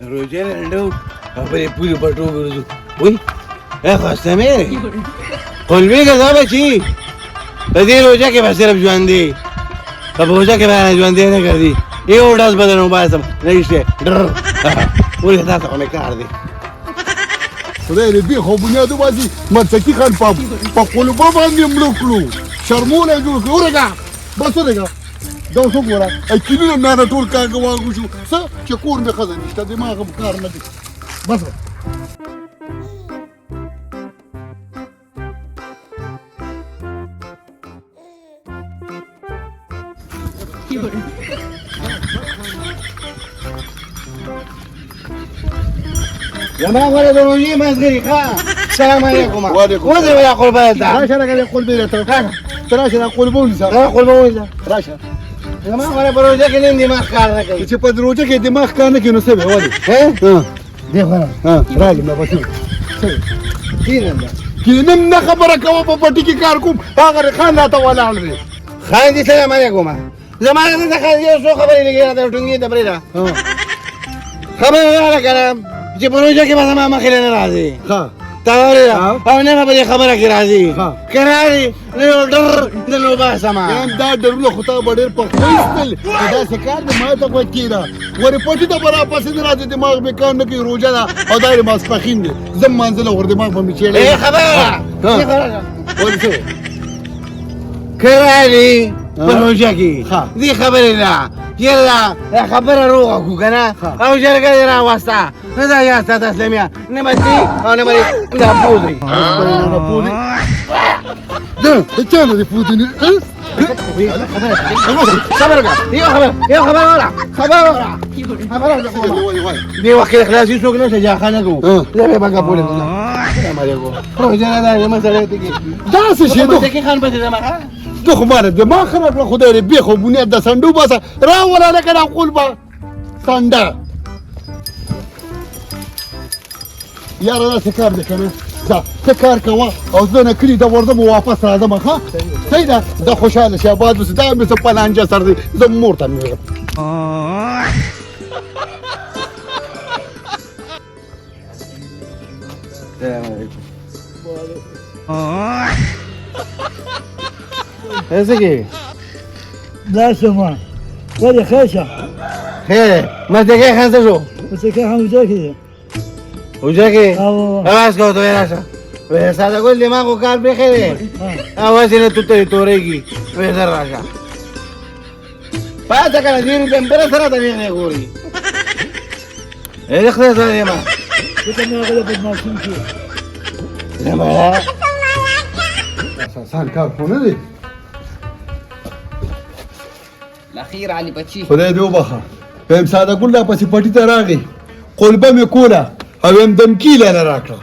روزه لنډو خبرې پورې پټو ګرځو وای خواسته مې قلبي که دا بچي په دې روزه کې به صرف ژوندې په روزه کې به ژوندې نه کړي یو ډاس بدن وباسم نشته ډر ولې تاسو خو مې کار دی خدای دې خو بنیاد وباسي مرچکي خان په قلوبه باندې مړه کړو شرموله یې جوړ کړو ورګه بس ورګه دا اوس وګوره کینونه مې نه ټول کاږه واغو شو څه چې کور مې ښځه نشته دماغ هم کار نه کوي بس زما غواړې د روژې مازدګري ښه السلام علیکم وعلیکم ودرې ولا قربان ته راشه راغلی قلبې راته ته راشه دا قلبه ونیسه قربان ونیسه راشه زما غواړې په روژه کې نیم دماغ کار نه کوي چې په روژه کې دماغ کار نه کوي نو څه به ولې دې خواړه راځم دا بس کینم کینم نه خبره کوه په پټي کې کار کوم هغه خان راته ولاړ دی خان دې سلام علیکم زما نه خان یو څو خبرې لګي راته ټونګې د بریدا خبره نه کړم چې په روژه کې به زما مخې نه راځي ښه تا اورېده او نه به دې خبره کې راځي که راځي نو یو ډر د نو باسمه دا ډرونه خو تا به ډېر پخته ایستل داسې کار دی ما ته غوږ کېږده ورې پټي ته به راپسې نه راځي دماغ مې کار نه کوي روژه ده او دا یې ماسپښین دی زه مانځله ور دماغ به مې چېړی خبره ولې څه که راځي په روژه کې دې خبرې نه یلا خبره روغه کړو که نه او جرګه دې راوسته نه دا یاسته تسلیمیه نه به دې او نه به دا پوځي د چا نه دې پوځي خبره کړه یو خبره وره دې وخت کې خلاصي څوک نشته جاخانه کوو زه به بګه پولې السلام علیکم روژه نه ده مسله دې کې داسې شی کې خان به دې زما ته خو ماره دماغ خراب کړه خدای دې بېخ او بنیاد د سنډو باسه راوله لکه دا قلبه سنډه یاره داسې کار دی که نه ځه ته کار کوه او زه نه کلي ته ورځم واپس راځم ښه صحیح ده زه خوشحاله شي اباد اوسې دا مې څه پلانجه سر دی زه مور ته مې ایسے کی دا شما ولې خیشه خیر مزدګي خان څه شو څه که هم وجه کې وجه کې او اواز کو ته راشه وې ساده ګل دماغو کار به خیره اواز نه تو ته تورېږي وې سره راشه پاتې کنه دې په بل سره ته نه ګوري اې خدای سره ما ته نه غلط په ماشين کې زما آسان کار خو نه دی الاخير علي بچي خدای دې وبخه په ساده ګل لا پسې پټي ته راغی قلبه مې کوله او یم دمکی لاله راکړه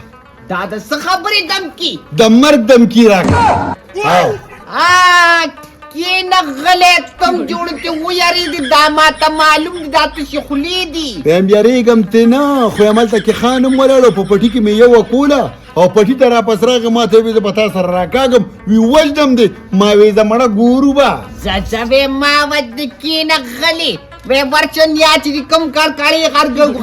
دا د څه خبرې دمکی د مرګ دمکی راکړه کې نه غلط تم جوړ کې ویریږي دا ماته معلوم دي دا تشي خولې دي بهم یریږم ته نه خو هملته کې خانم ولاړو په پټي کې مې یو کوله او پټي ته راپس راغی ما ته وې زه به تا سره راکاږم وي وژدم دی ما وې زه مړه ګورو به زه ما ود کې نه غلي وې ورچن یا چې کوم کار کړي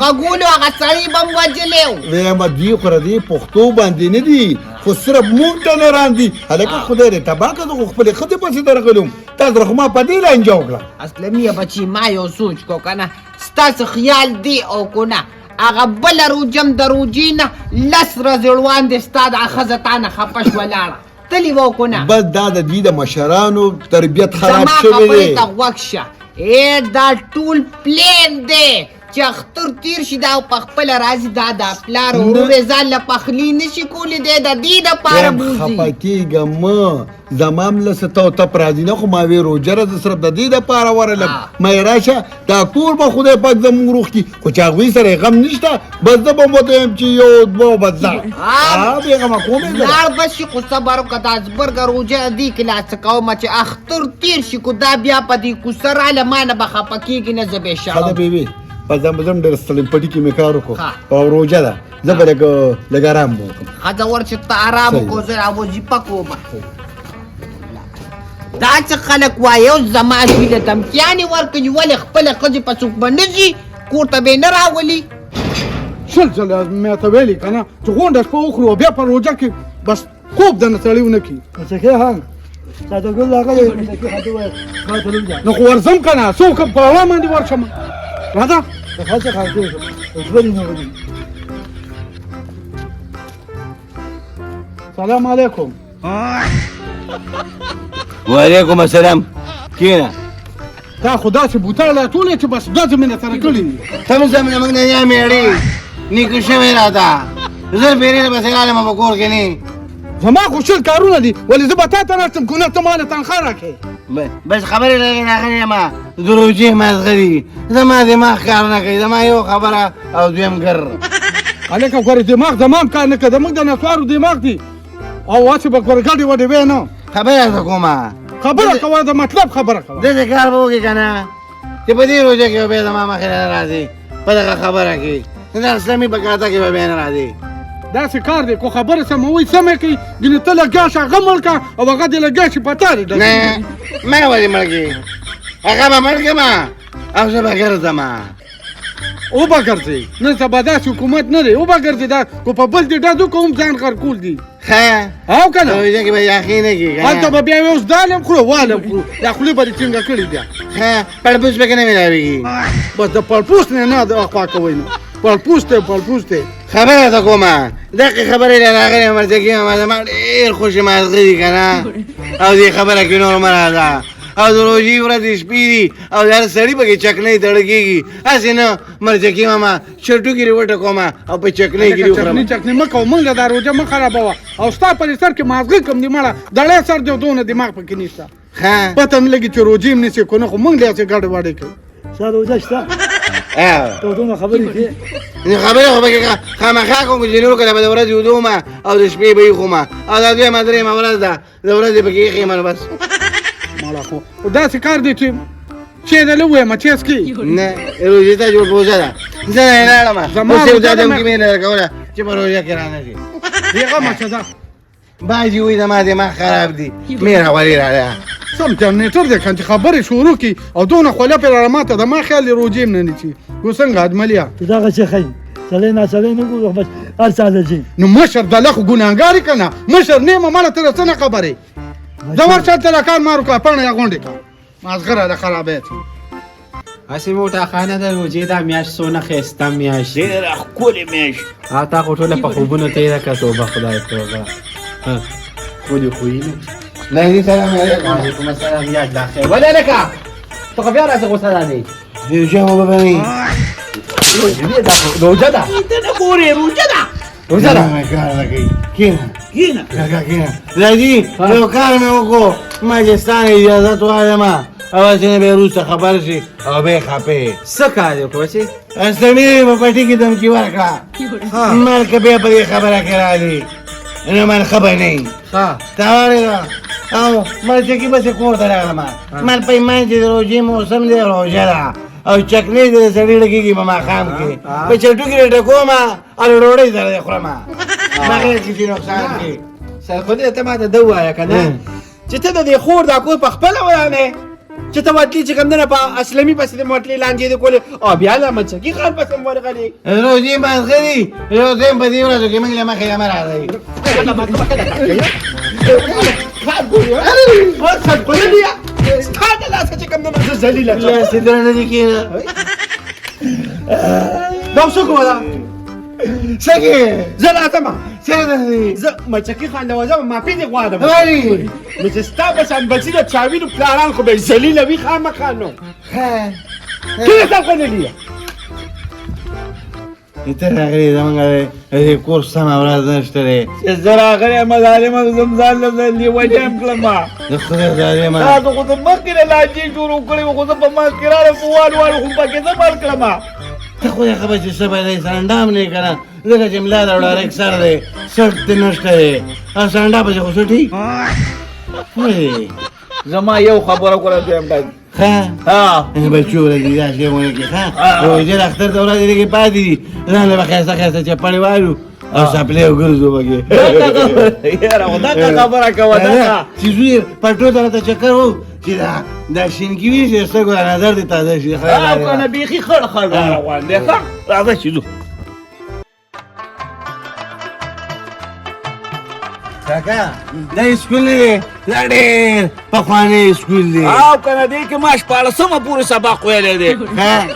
غوګولو هغه سړی بم وجلو وې ما دی خو ردی پښتو باندې نه دی خو صرف مونږ ته نه راندي هلکه خدای دې تبا کړه خو خپلې ښځې پسې درغلم تاسو خو ما په دې لانجه وکړه اصل مې بچي ما یو سوچ کو کنه ستاسو خیال دی او کو نه هغه بل روجم د روجینه لس رزړوان دې ستا د ښځتانه خپش ولاړه تلی وو کو نه بس دا د دوی د مشرانو تربیت خراب زما شوی خبرې دی ته غوږ شه دا ټول پلین دی چې اختر تیر شي دا په خپل راځي دا د پلار ورور ځان له پخلی نشي کولی دی د دې دپاره بوځي خفه کېږم زمام له څه ته تپ راځي نه خو ما وې روژه ده زه صرف د دې دپاره ورغلم ما یې راشه دا کور به خدای پاک زموږ روغ کړي خو چې هغوی سره یې غم نشته بس زه به ورته یم چې یو دوه بس ځه بېغمه کوم یې لاړ به شي خو صبر وکړه دا زبرګه روژه دې کې لا څه کومه چې اختر تیر شي خو دا بیا په دې کوڅه راله ما نه به خفه کېږي نه زه بې شرم ښه ده بېبې بس زه به ځم ډېر ستړی پټي کې مې کار وکړو او روژه ده زه به لږ ارام به وکړم ښځه ورچې ته ارام وکړو زه راوظیفه کومه دا چې خلک وایي اوس زما زوی له دمکیانې ورکوي ولې خپله ښځې په څوک به نه ځي کور ته به یې نه راولي شل ځله مې ته ویلي که نه چې غونډه شپه وخورو او بیا په روژه کې بس خوب دنه سړی ونه کړي مسکی هنګ ساده ګل راغلی مسکی خاطر وایي ما ته لږ نو خو ورځم که نه څوک په هوا باندې ورشم راځه د خاصه خاطر اوسوري نه ودی سلام علیکم وعلیکم السلام کینه تا خو داسې بوتان لا ټولې چې بس ډزې مې نه سره کړي دي ته مې زمینه موږ نه یا میړې نیکه شوی راته زر پیرې به سره علم په کور کې نه زما خو شل کارونه دي ولې زه به تا ته راشم که نه ته ماله تنخوا راکړې بس خبرې لرې راغلی یم دروجې مازغه دي زما دماغ کار نه کوي زما یو خبره او دویم ګر هلکه ګورې دماغ زما هم کار نه کوي زموږ د نسوارو دماغ دي او هسې به ګورې ګډې وډې وې نه خبره ته کومه خبره کوه د مطلب خبره کوه داسې کار به وکړې که نه چې په دې روژه کې به بیا زما مخې نه راځي په دغه خبره کې دا اسلامي په کاته کې به بیا نه راځي داسې کار دی کو خبره سموي سمه کوي ګینې ته لګیا شه هغه مړ که او هغه دې لګیا شي په تا دې نه ما ولې مړ کړي هغه به مړ کړم او زه به ګرځم او به ګرځې نن سبا داسې حکومت نه دی او به ګرځې دا کو په بل دې ډز وکړو هم ځان خرکول دي ښه او که نه روژه کې به یخي نه کړي هلته به بیا اوس دالم خورو والم خورو دا خولې به دې څنګه کړي بیا ښه پړپوس پکې نه ملاوېږي بس د پړپوس نه نه د خوا کوئ نو پړپوس دی پړپوس دی خبره ته کومه دقیقې خبرې له راغلې مرتکي ما زما ډېر خوشې مازغه دي که نه او دې خبره کې نور مه راځه او د روژې ورځې شپې دي او د هر سړي پکې چکنۍ تړل کېږي هسې نه مرچکي ماما چټوکې دې وټکومه او په چکنۍ کې دې وخورم چکنۍ مه کوه موږ دا روژه مه خرابوه او ستا په دې سر کې مازغه کم دي مړه دړی سر دی او دونه دماغ پکې نشته ښه پته نه لګي چې روژې هم نیسې که نه خو موږ داسې ګډې وډې کوو ستا روژه شته ته دونه خبرې کوې نو خبرې خو پکې خامخا کوم چې نور کله به د ورځې ودومه او د شپې به یې خورمه او دا دویمه درېیمه ورځ ده د ورځې پکې ایښې یم بس مالا خو داسې کار دی چې چې دله ووایم چې څکي نه روژې ته جوړ روژه ده زه نه لاړم زما اوس یو روژه دا ده دم کې مې نه درکوله چې په روژه کې رانه شي هغه مچه ده بعضې وایي زما دماغ خراب دي مې راولې راله سم جنریټر دی که چې خبرې شروع کړي او دونه خوله پرې را ماته د ما خیال دی روژې هم نه نیسي اوس څنګه اجملیا ته دغه څه ښایي سړی ناسړی نه ګورو بس هر څه ځي نو مشر دله خو ګناهګار که نه مشر نه یم ماله ته څه نه خبرې زه ورشه هلته کار مارو که پاڼه یې غونډې که مازغه راله خرابی هسې موټه خانه د روژې دا میاشت څونه ښایسته میاشت ډېره ښکلې میاشت او تا خو ټوله په خوبونو تېره کړه توبه خدای توبه ښکلي خویونه نه سلام علیکم وعلیکم السلام یا الله خیر ولې لکه ته خو بیا راځه غوسه رانې روژه مو به بنئ روژه ده ته نه ګورې روژه ده روژه ده نه کار نه کوي کښېنه کینه کاکا کښېنه راځي یو کار مې وکړو ما چې ستا نه اجازت واخلم او هسې نه به یې وروسته خبر شي او به یې خفې څه کار یې وکړو چې سړي په پټي کې دمکي ورکړه مال که بیا په دې خبره کې رالي نو من ښه به نه یي ښه تا واورېده او مرچکي بسې کور ته راغلم مال په ایمان چې د روژې موسم دی روژه ده او چکنۍ دې د سړي لګېږي په ماښام کې په چټو کې دې ډکوم او له ډوډۍ سره دې خورم بغیر کسي نقصان کې سرخودي ته ما ته ده ووایه که نه چې ته د دې خور دا کور په خپله ورانې چې ته وتلي چې کوم دنه په اسلمي پسې دې وتلې لانجې دې کولې او بیا له مچکي خان پسې مو ورغلې روژې مازغه دي یو ځایم په دې ورځو کې موږ له مخې له مه راځئ ستا د لاسه چې کوم دنه زه ذلیله کړم لاسې درنه دي کښېنه دا څوک ولا څه کې زه راځم چېرته ځې زه مچکي خان له وځم معافي دې غواړم ولې نو چې ستا په شان بچي د چاوینو پلاران خو به ذلیله وي خامخا نو کله تا خو نه لیا ته راغلې زمونږ د کور سمه ورځ نشته دی چې زه راغلی یم ظالمه زم ځان له لیونی یم کړمه د خدای ظالمه تاسو خو زه مخکې نه لانجې شروع کړې وې خو زه په منځ کې راغلم په وال وال خو پکې زه مړ کړمه ته خو یې خبر چې څه به دی سانډا هم نه یې که نه ځکه چې ملا د ډایرک سر دی سټ دې نشته دی او سانډا پسې خو څه ټیک زما یو خبره کوله دویم ډز ښه ها بچو ورځې دا شی ونه کړي ښه روژې د اختر ته ورځې دې کې پاتې دي ځان له به ښایسته ښایسته چپړې والو او سپلې وګرځو پکې یاره خو دغه خبره کوه دغه چې زوی پټو ته راته چکر و چې دا شینکي وي چې سترګو را نظر دې تازه شي او کنه بیخي خړ خړ روان دی ښه راځه چې ځو کاکا دا سکول نه دی دا ډېر پخوانی سکول دی او کنه دې کې ما شپاړسمه پورې سبق ویلی دی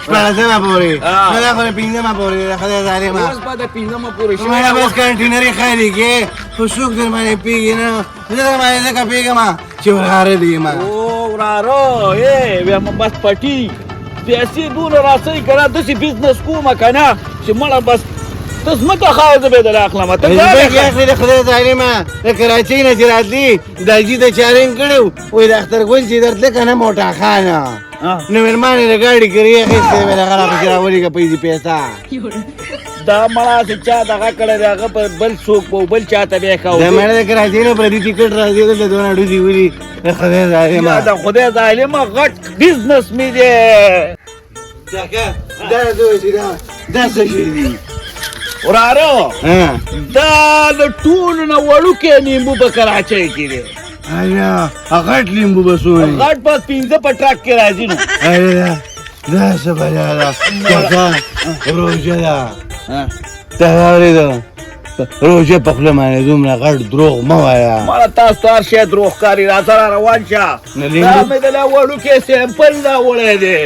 شپاړسمه پورې نو دا خو د پنځمه پورې ده خدای ظالمه اوس به د پنځمه پورې شوی مړه بس کنټینري خالي کې خو څوک در باندې پوهېږي نه زه در باندې ځکه پوهېږم چې وراره دی ما او وراره ویم بس پټي پیسې دونه راسئ که نه داسې بزنس کومه که نه چې مړه بس ته ځمکه خاوه زه به یې در اخلم ته ځمکې اخلي د خدای ظالمه د کراچۍ نه چې راتلي دا جي د چارینګ کړی وایي د اخترګل چې درتله که نه موټا خانه نو مېرمانې د ګاډي کرایه اخیستی وی د هغه پسې راولېږه پیسه دا مړه چې چا دغه کړی دی هغه په بل څوک په بل چاته بیا ښه د مړه د کراچۍ نه پردي ټکټ راځي دلته دونه ډوزي ولي د خدای ظالمه د خدای ظالمه غټ بزنس مې دی کاکا دا دا څه شی دي وراره دا د ټولو نه وړوکی نیمبو په کراچۍ کې دی ایا غټ لیمبو به څومره غټ بس 5 په ټرک کې راځي نو دا څه بلا ده کاکا روژه ده ته واورېده روژه په خوله باندې دومره غټ دروغ مه وایه مړه تاسو ته هر شی دروغ ښکاري راځه را روان شه دا مې د لا وړوکی سیمپل راوړی دی